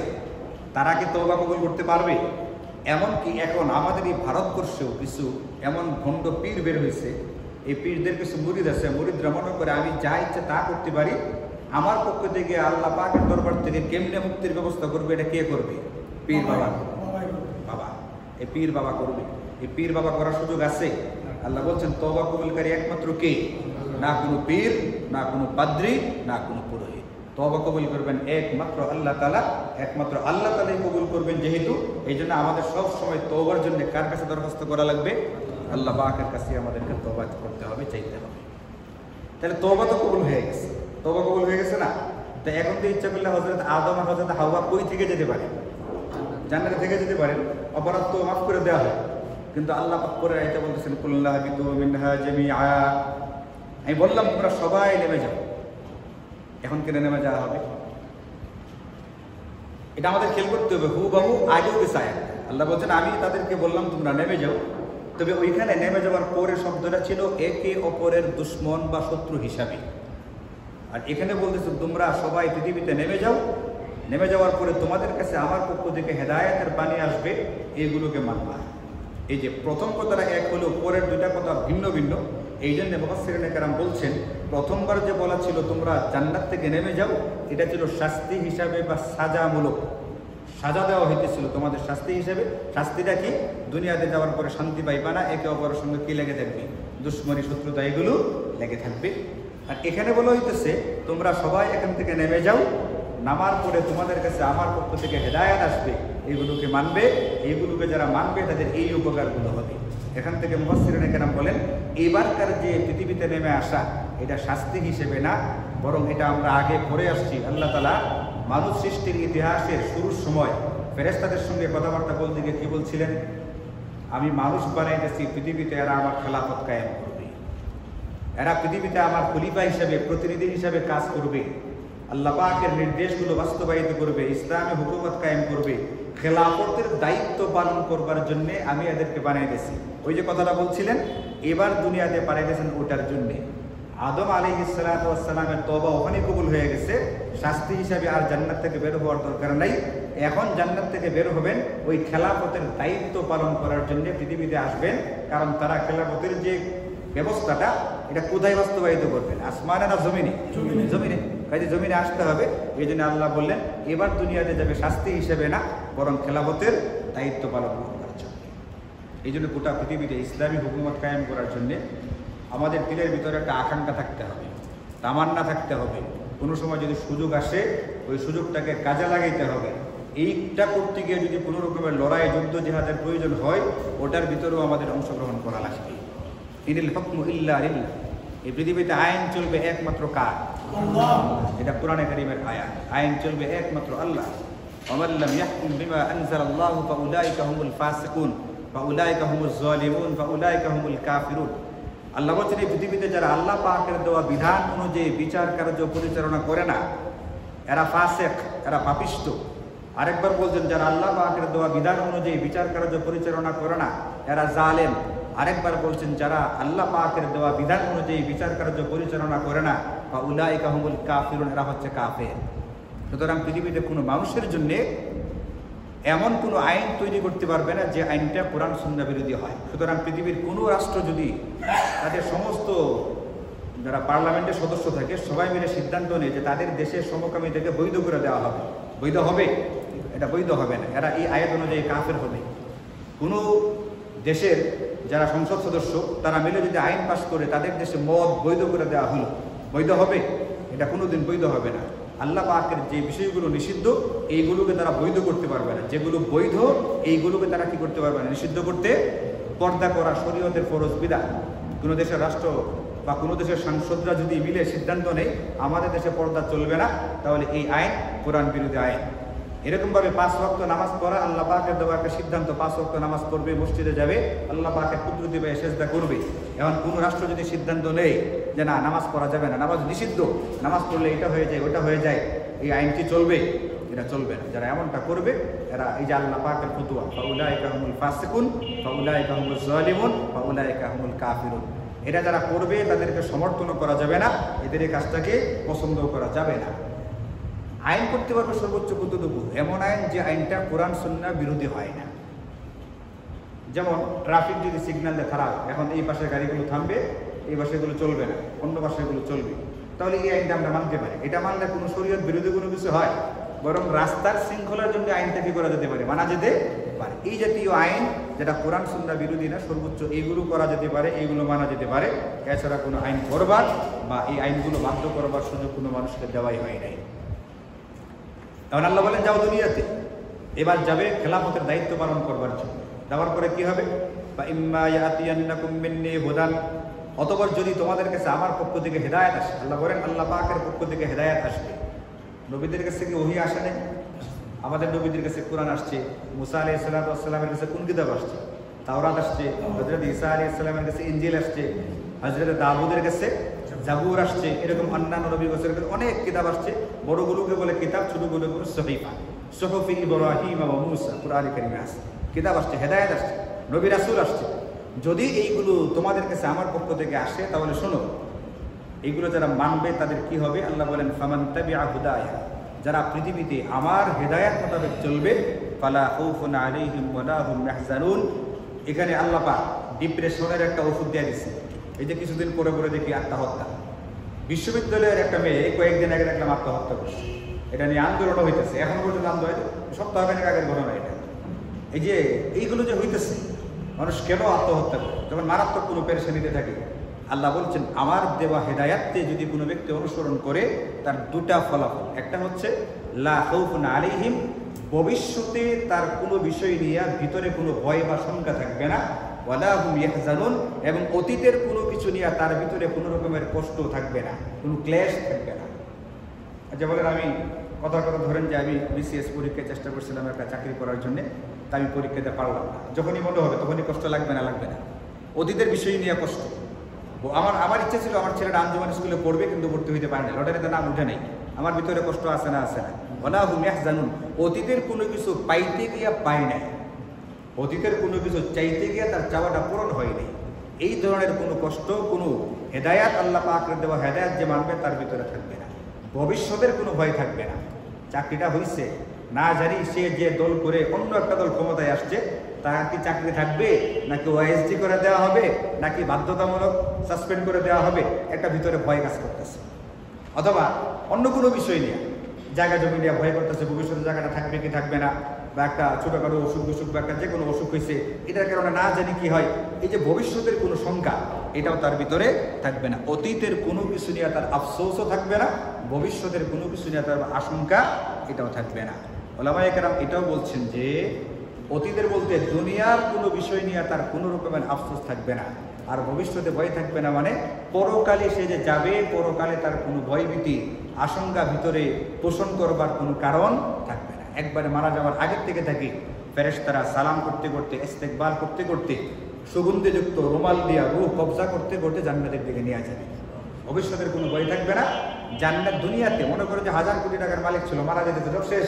তারা কি তওবা কবুল করতে পারবে? এমনকি এখন আমাদের এই ভারতবর্ষেও কিছু এমন ভণ্ড পীর বের হয়েছে, এই পীরদের কিছু মুরিদ আছে, মুরিদরা মনে করে আমি যা ইচ্ছে তা করতে পারি, আমার পক্ষ থেকে আল্লাহ পাকের দরবার থেকে কেমনে মুক্তির ব্যবস্থা করবে, এটা কে করবে? পীর বাবা। বাবা, এই পীর বাবা করবে। এই পীর বাবা করার সুযোগ আছে? আল্লাহ বলছেন তওবা কবুলকারী একমাত্র কে? না কোনো পীর, না কোনো পাদ্রী, না কোনো পুরোহিত। তওবা কবুল করবেন একমাত্র আল্লাহ তাআলা, একমাত্র আল্লাহ তাআলাই কবুল করবেন। যেহেতু এই জন্য আমাদের সব সময় তওবার জন্য কার কাছে দরখাস্ত করা লাগবে? আল্লাহ পাকের কাছে আমাদেরকে তওবা করতে হবে, চাইতে হবে। তাহলে তওবা তো কবুল হয়ে গেছে, তওবা কবুল হয়ে গেছে না? তো এখন তো ইচ্ছা করলে হযরত আদম আর হযরত হাওয়া কই থেকে যেতে পারে? জান্নাত থেকে যেতে পারেন, অপরাধ তো মাফ করে দেওয়া হয়। কিন্তু আল্লাহ পাক পরে আয়াতে বলতেছেন কুল্লা হাবিতু মিনহা জামিআ, আমি বললাম তোমরা সবাই নেমে যাও। এখন কেন নেমে যাওয়া হবে? এটা আমাদের খেয়াল করতে হবে। হুবহু আগেও গেছে আয়াত, আল্লাহ বলছেন আমি তাদেরকে বললাম তোমরা নেমে যাও। তবে ওইখানে নেমে যাওয়ার পরে শব্দটা ছিল একে অপরের দুশ্মন বা শত্রু হিসাবে। আর এখানে বলতেছে তোমরা সবাই পৃথিবীতে নেমে যাও, নেমে যাওয়ার পরে তোমাদের কাছে আমার পক্ষ থেকে হেদায়েতের পানি আসবে, এগুলোকে মানবা। এই যে প্রথম কথাটা এক হলেও পরের দুইটা কথা ভিন্ন ভিন্ন। এই জন্য মুফাসসিরিনে কেরাম বলছেন প্রথমবার যে বলা ছিল তোমরা জান্নাত থেকে নেমে যাও, এটা ছিল শাস্তি হিসাবে বা সাজামূলক, সাজা দেওয়া হইতেছিল তোমাদের শাস্তি হিসেবে। শাস্তিটা কি? দুনিয়াতে যাওয়ার পরে শান্তি পাইবা না, একে অপরের সঙ্গে কি লেগে থাকবে? দুশ্মনী, শত্রুতা, এগুলো লেগে থাকবে। আর এখানে বলা হইতেছে তোমরা সবাই এখান থেকে নেমে যাও, নামার পরে তোমাদের কাছে আমার পক্ষ থেকে হেদায়েত আসবে, এইগুলোকে মানবে। এইগুলোকে যারা মানবে তাদের এই উপকারগুলো হবে। এখান থেকে মুফাসসিরিনে কেরাম বলেন এবারকার যে পৃথিবীতে নেমে আসা, এটা শাস্তি হিসেবে না, বরং এটা আমরা আগে পড়ে আসছি। আল্লাহ তাআলা মানুষ সৃষ্টির ইতিহাসের শুরুর সময় ফেরেশতাদের সঙ্গে কথাবার্তা বলতে গিয়ে কি বলছিলেন? আমি মানুষ বানাইতেছি পৃথিবীতে, এরা আমার খেলাফত কায়েম করবে, এরা পৃথিবীতে আমার খলিফা হিসেবে, প্রতিনিধি হিসেবে কাজ করবে, আল্লাহ পাকের নির্দেশগুলো বাস্তবায়িত করবে, ইসলামে হুকুমত কায়েম করবে, খেলাফতের দায়িত্ব পালন করবার জন্য আমি এদেরকে বানাইতেছি। ওই যে কথাটা বলছিলেন এবার দুনিয়াতে পাঠাইতেছেন ওটার জন্য। আদম আলাইহিস সালাতু ওয়াস সালামের তওবা ওখানে কবুল হয়ে গেছে, শাস্তি হিসাবে আর জান্নাত থেকে বের হওয়ার দরকার নাই। এখন জান্নাত থেকে বের হবেন ওই খেলাফতের দায়িত্ব পালন করার জন্য পৃথিবীতে আসবেন। কারণ তারা খেলাফতের যে ব্যবস্থাটা এটা কোথায় বাস্তবায়িত করবেন? আসমানে না জমিনে? জমিনে। কাজে জমিনে আসতে হবে। এই জন্য আল্লাহ বললেন এবার দুনিয়াতে যাবে শাস্তি হিসেবে না, বরং খেলাফতের দায়িত্ব পালন করার জন্য। এই জন্য গোটা পৃথিবীতে ইসলামী হুকুমত কায়েম করার জন্যে আমাদের দিলের ভিতরে একটা আকাঙ্ক্ষা থাকতে হবে, তামান্না থাকতে হবে। কোনো সময় যদি সুযোগ আসে ওই সুযোগটাকে কাজে লাগাইতে হবে। এইটা করতে গিয়ে যদি কোনো রকমের লড়াই, যুদ্ধ, জিহাদের প্রয়োজন হয়, ওটার ভিতরেও আমাদের অংশগ্রহণ করা লাগবে। ইনিল হুকমু ইল্লা লিল্লাহ, এই পৃথিবীতে আইন চলবে একমাত্র কার? আল্লাহ। এটা কোরআনে কারীমের আয়াত। আইন চলবে একমাত্র আল্লাহ। ওয়ামান লাম ইয়াহকুম বিমা আনজালাল্লাহু ফাউলাইকা হুমুল ফাসিকুন ফাউলাইকা হুমুজ জালিমুন ফাউলাইকা হুমুল কাফিরুন। আল্লাহ বলছেন এই পৃথিবীতে যারা আল্লাহ পাকের দেওয়া বিধান অনুযায়ী বিচার কার্য পরিচালনা করে না, এরা ফাসিক, এরা পাপিষ্ঠ। আরেকবার বলছেন যারা আল্লাহ পাকের দেওয়া বিধান অনুযায়ী বিচার কার্য পরিচালনা করে না, এরা জালেম। আরেকবার বলছেন যারা আল্লাহ পাকের দেওয়া বিধান অনুযায়ী বিচার কার্য পরিচালনা করে না, বা উলাইকা হুমুল কাফিরুন, এরা হচ্ছে কাফের। সুতরাং পৃথিবীতে কোনো মানুষের জন্য এমন কোনো আইন তৈরি করতে পারবে না যে আইনটা কোরআন সুন্নাহ বিরোধী হয়। সুতরাং পৃথিবীর কোনো রাষ্ট্র যদি তাদের সমস্ত যারা পার্লামেন্টের সদস্য থাকে সবাই মিলে সিদ্ধান্ত নেয় যে তাদের দেশের সমকামীদেরকে বৈধ করে দেওয়া হবে, বৈধ হবে? এটা বৈধ হবে না। এরা এই আয়াত অনুযায়ী কাফের হবে। কোনো দেশের যারা সংসদ সদস্য তারা মিলে যদি আইন পাস করে তাদের দেশে মদ বৈধ করে দেওয়া হলো, বৈধ হবে? এটা কোনোদিন বৈধ হবে না। আল্লাহ পাকের যে বিষয়গুলো নিষিদ্ধ এইগুলোকে তারা বৈধ করতে পারবে না, যেগুলো বৈধ এইগুলোকে তারা কি করতে পারবে না, নিষিদ্ধ করতে। পর্দা করা শরীয়তের ফরজ বিধান। কোনো দেশের রাষ্ট্র বা কোনো দেশের সাংসদরা যদি মিলে সিদ্ধান্ত নেয় আমাদের দেশে পর্দা চলবে না, তাহলে এই আইন কোরআন বিরোধী আইন। এরকমভাবে 5 ওয়াক্ত নামাজ পড়া আল্লাহ পাকের দেওয়া একটা সিদ্ধান্ত, 5 ওয়াক্ত নামাজ পড়বে, মসজিদে যাবে, আল্লাহ পাকের কুদরতি বা সেজদা করবে। এখন কোনো রাষ্ট্র যদি সিদ্ধান্ত নেয় যে না নামাজ পড়া যাবে না, নামাজ নিষিদ্ধ, নামাজ পড়লে এটা হয়ে যায় ওটা হয়ে যায়, এই আইনটি চলবে? এটা চলবে না। যারা এমনটা করবে এরা এই যে আল্লাহ পাকের ফতোয়া ফাউলাইকা হুমুল ফাসিকুন ফাউলাইকা হুমুজ জালিমুন ফাউলাইকা হুমুল কাফিরুন, এটা যারা করবে তাদেরকে সমর্থন করা যাবে না, এদের এই কাজটাকে পছন্দ করা যাবে না। আইন করতে পারবে সর্বোচ্চ কতটুকু? এমন আইন যে আইনটা কোরআন সুন্নাহ বিরোধী হয় না। যেমন ট্রাফিক যদি সিগন্যাল দেয় খারাপ, এখন এই পাশের গাড়িগুলো থামবে, এই পাশেগুলো চলবে না, অন্য পাশেগুলো চলবে, তাহলে এই আইনটা আমরা মানতে পারি। এটা মানলে কোনো শরীয়ত বিরোধী কোনো কিছু হয়? বরং রাস্তার শৃঙ্খলার জন্য আইনটা কি করা যেতে পারে, মানা যেতে পারে। এই জাতীয় আইন যেটা কোরআন সুন্নাহ বিরোধী না, সর্বোচ্চ এইগুলো করা যেতে পারে, এইগুলো মানা যেতে পারে। এছাড়া কোনো আইন করবার বা এই আইনগুলো বাধ্য করবার সুযোগ কোনো মানুষকে দেওয়াই হয় নাই। তখন আল্লাহ বলেন যাও দুনিয়াতে, এবার যাবে খেলাফতের দায়িত্ব পালন করবার জন্য। যাওয়ার পরে কি হবে? বা ইম্মা ইয়াতিয়ান্নাকুম মিন্নী হুদান, অতঃপর যদি তোমাদের কাছে আমার পক্ষ থেকে হেদায়েত আসে, আল্লাহ বলেন আল্লাহ পাকের পক্ষ থেকে হেদায়েত আসবে। নবীদের কাছে কি ওহী আসে নাই? আমাদের নবীদের কাছে কোরআন আসছে। মুসা আলাইহিস সালাতু ওয়াস সালামের কাছে কোন কিতাব আসছে? তাওরাত আসছে। হযরত ঈসা আলাইহিস সালামের কাছে ইনজিল আসছে। হযরত দাউদের কাছে জাবুর আসছে। এরকম অন্যান্য নবীর কাছে অনেক কিতাব আসছে। বড়গুলোকে বলে কিতাব, ছোটগুলোকে বলে সহিফা। সুহুফি ইব্রাহিম ওয়া মূসা, কোরআনে কারিমে আছে কিতাব আসছে, হেদায়েত আসছে, নবী রাসূল আসছে। যদি এইগুলো তোমাদের কাছে আমার পক্ষ থেকে আসে তাহলে শোনো, এইগুলো যারা মানবে তাদের কি হবে? আল্লাহ বলেন ফামান তাবিআ হুদায়া, যারা পৃথিবীতে আমার হেদায়েত মোতাবেক চলবে, ফালা খাউফুন আলাইহিম ওয়ালা হুম ইয়াহজানুন। এখানে আল্লাহ পাক ডিপ্রেশনের একটা ওষুধ দিয়ে দিচ্ছে। এই যে কিছুদিন পরে পরে দেখি আত্মহত্যা, বিশ্ববিদ্যালয়ের একটা মেয়ে কয়েকদিন আগে দেখলাম আত্মহত্যা করছে। এটা নিয়ে আন্দোলনও হইতেছে, এখন পর্যন্ত আন্দোলন, সপ্তাহখানেক আগের ঘটনা এটা। এই যে এইগুলো যে হইতেছে, মানুষ কেন আত্মহত্যা করে যখন মারাত্মক কোনো পেরেশানিতে থাকে? আল্লাহ বলছেন আমার দেওয়া হেদায়াতকে যদি কোনো ব্যক্তি অনুসরণ করে তার দুটা ফলাফল। একটা হচ্ছে লা খাউফুন আলাইহিম, ভবিষ্যতে তার কোনো বিষয় নিয়ে ভিতরে কোনো ভয় বা শঙ্কা থাকবে না, ওয়ালা হুম ইয়াহজানুন, এবং অতীতের কোনো কিছু নিয়ে তার ভিতরে কোনো রকমের কষ্ট থাকবে না, কোনো ক্লেশ থাকবে না। আচ্ছা বলেন, আমি কথা ধরেন যে আমি বিসিএস পরীক্ষায় চেষ্টা করছিলাম একটা চাকরি করার জন্য, তা আমি পরীক্ষাতে পারলাম না। যখনই মনে হবে তখনই কষ্ট লাগবে না? লাগবে না। অতীতের বিষয় নিয়ে কষ্ট। আমার ইচ্ছা ছিল আমার ছেলেটা আঞ্জুমান স্কুলে পড়বে, কিন্তু ভর্তি হইতে পারে না, লটারিতে নাম উঠে নেই। আমার ভিতরে কষ্ট আছে না? আছে না? ওয়ালা হুম ইয়াহজানুন, অতীতের কোনো কিছু পাইতে গিয়া পায় নাই, অতীতের কোনো কিছু চাইতে গিয়া তার চাওয়াটা পূরণ হয় নাই। এই ধরনের কোনো কষ্ট, কোনো হেদায়াত আল্লাহ পাকের দেওয়া হেদায়াত যে মানবে তার ভিতরে থাকবে না। ভবিষ্যতের কোনো ভয় থাকবে না। চাকরিটা হয়েছে না জানি, সে যে দল করে অন্য একটা দল ক্ষমতায় আসছে, তার কি চাকরি থাকবে, নাকি ওয়াইএসডি করে দেওয়া হবে, নাকি বাধ্যতামূলক সাসপেন্ড করে দেওয়া হবে, একটা ভিতরে ভয় কাজ করতেছে। অথবা অন্য কোনো বিষয় নিয়ে, জায়গা জমি নিয়ে ভয় করতেছে, ভবিষ্যতে জায়গাটা থাকবে কি থাকবে না, বা একটা ছোটখাটো অসুখ বিসুখ বা একটা যে কোনো অসুখ হয়েছে, এটার কারণে না জানি কি হয়। এই যে ভবিষ্যতের কোনো শঙ্কা, এটাও তার ভিতরে থাকবে না। অতীতের কোনো কিছু নিয়ে তার আফসোসও থাকবে না, ভবিষ্যতের কোনো কিছু নিয়ে তার আশঙ্কা এটাও থাকবে না। ওলামায়ে কেরাম এটাও বলছেন যে অতীতের বলতে দুনিয়ার কোনো বিষয় নিয়ে তার কোনো রকমের আফসোস থাকবে না, আর ভবিষ্যতে ভয় থাকবে না, মানে পরকালে সে যে যাবে, পরকালে তার কোনো ভয়ভীতি আশঙ্কা ভিতরে পোষণ করবার কোনো কারণ থাকবে না। একবারে মারা যাওয়ার আগের থেকে থাকি ফেরেশতারা সালাম করতে করতে, ইস্তেকবাল করতে করতে, সুগন্ধিযুক্ত রুমাল দিয়া রূহ কবজা করতে করতে জান্নাতের দিকে নিয়ে যাবে। ভবিষ্যতের কোনো ভয় থাকবে না। জান্নাত দুনিয়াতে মনে করে যে 1000 কোটি টাকার মালিক ছিল, মারা যেতে সব শেষ,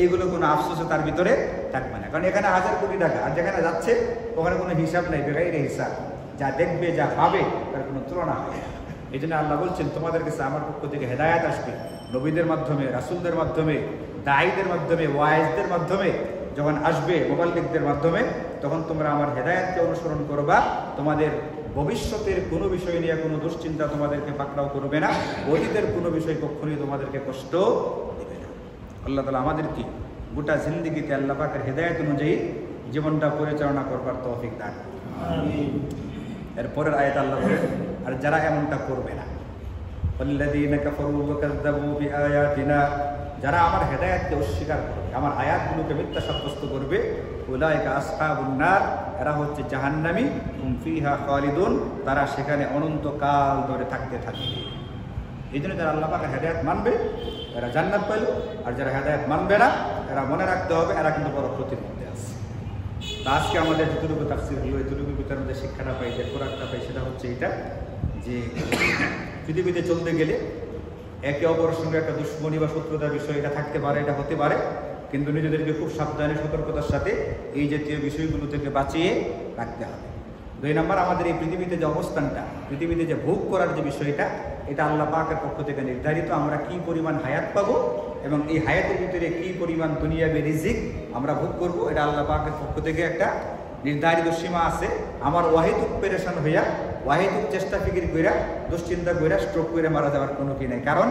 এইগুলো কোনো আফসোস তার ভিতরে থাকবে না। কারণ এখানে 1000 কোটি টাকা, আর যেখানে যাচ্ছে ওখানে কোনো হিসাব নাই, বেগাইরে হিসাব। যা দেখবে, যা পাবে, তার কোনো তুলনা হয় না। এই জন্য আল্লাহ বলছেন তোমাদের কাছে আমার পক্ষ থেকে হেদায়াত আসবে, নবীদের মাধ্যমে, রাসূলদের মাধ্যমে, দায়ীদের মাধ্যমে, ওয়াইজদের মাধ্যমে। যখন আসবে মুবাল্লিগদের মাধ্যমে, তখন তোমরা আমার হেদায়েতকে অনুসরণ করবা। তোমাদের ভবিষ্যতের কোনো বিষয় নিয়ে কোনো দুশ্চিন্তা তোমাদেরকে পাকড়াও করবে না, অতীতের কোনো বিষয় কখনোই তোমাদেরকে কষ্ট দেবে না। আল্লাহ তাআলা আমাদেরকে গোটা জিন্দেগিতে আল্লাহ পাকের হেদায়েত অনুযায়ী জীবনটা পরিচালনা করবার তৌফিক দান করুন। আমিন। এরপরের আয়াত আল্লাহ বলেন, আর যারা এমনটা করবে না, আল্লাযীনা কাফারু ওয়া কাযযাবু বিআয়াতিনা, যারা আমার হেদায়েতকে অস্বীকার করবে, আমার আয়াতগুলোকে মিথ্যা সাব্যস্ত করবে, উলাইকা আসহাবুন নার, এরা হচ্ছে জাহান্নামী, হুম ফিহা খালিদুন, তারা সেখানে অনন্তকাল ধরে থাকতে থাকবে। এই জন্য যারা আল্লাহ পাকের হেদায়েত মানবে এরা জান্নাত পেল, আর যারা হেদায়েত মানবে না এরা মনে রাখতে হবে এরা কিন্তু বড় ক্ষতির মধ্যে আছে। তা আজকে আমাদের যতটুকু তাফসীর হলো, এতটুকু ভিতরে মধ্যে শিক্ষাটা পাই, যে খোরাকটা পাই, সেটা হচ্ছে এটা যে পৃথিবীতে চলতে গেলে একে অপরের সঙ্গে একটা দুশ্মনী বা শত্রুতার বিষয় এটা থাকতে পারে, এটা হতে পারে, কিন্তু নিজেদেরকে খুব সাবধানে সতর্কতার সাথে এই জাতীয় বিষয়গুলো থেকে বাঁচিয়ে রাখতে হবে। 2 নম্বর, আমাদের এই পৃথিবীতে যে অবস্থানটা, পৃথিবীতে যে ভোগ করার যে বিষয়টা, এটা আল্লাহ পাকের পক্ষ থেকে নির্ধারিত। আমরা কি পরিমাণ হায়াত পাবো এবং এই হায়াতের ভিতরে কি পরিমাণ দুনিয়াবি রিজিক আমরা ভোগ করবো, এটা আল্লাহ পাকের পক্ষ থেকে একটা নির্ধারিত সীমা আছে। আমার ওয়াহিদুক পেরেশান হইয়া, ওয়াহিদুক চেষ্টা ফিকির কইরা, দুশ্চিন্তা কইরা, স্ট্রোক করে মারা যাওয়ার কোনো কি নেই, কারণ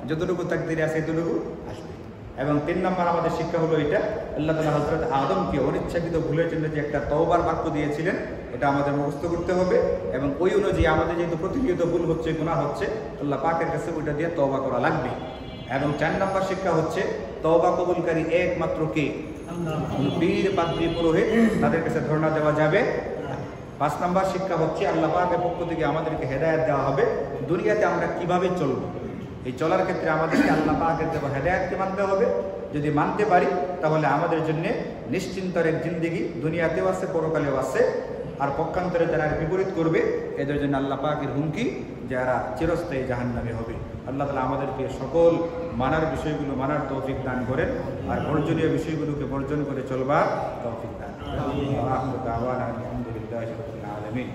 যতটুকু তাকদীরে আছে এতটুকু আসবে। এবং 3 নম্বর আমাদের শিক্ষা হলো এটা, আল্লাহ তাআলা হযরত আদমকে অনিচ্ছাকৃত ভুলের জন্য যে একটা তওবার বাক্য দিয়েছিলেন, এটা আমাদের মুখস্থ করতে হবে, এবং ওই অনুযায়ী আমাদের যেহেতু প্রতিনিয়ত ভুল হচ্ছে, গুনাহ হচ্ছে, আল্লাহ পাকের কাছে ওইটা দিয়ে তওবা করা লাগবে। এবং 4 নম্বর শিক্ষা হচ্ছে, তওবা কবুলকারী একমাত্র কে? আল্লাহ। পীর, পাদ্রী, পুরোহিত তাদের কাছে ধর্ণা দেওয়া যাবে না। 5 নম্বর শিক্ষা হচ্ছে, আল্লাহ পাকের পক্ষ থেকে আমাদেরকে হেদায়েত দেওয়া হবে দুনিয়াতে আমরা কিভাবে চলব। এই চলার ক্ষেত্রে আমাদেরকে আল্লাহ পাকের দেওয়া হেদায়েতকে মানতে হবে। যদি মানতে পারি তাহলে আমাদের জন্য নিশ্চিন্তের এক জিন্দেগি দুনিয়াতেও আছে, পরকালেও আছে। আর পক্ষান্তরে যারা বিপরীত করবে এদের জন্য আল্লাহ পাকের হুমকি, যারা চিরস্থায়ী জাহান্নামী হবে। আল্লাহ তাআলা আমাদেরকে সকল মানার বিষয়গুলো মানার তৌফিক দান করেন, আর বর্জনীয় বিষয়গুলোকে বর্জন করে চলবার তৌফিক দান করেন। আলহামদুলিল্লাহ রাব্বিল আলামিন।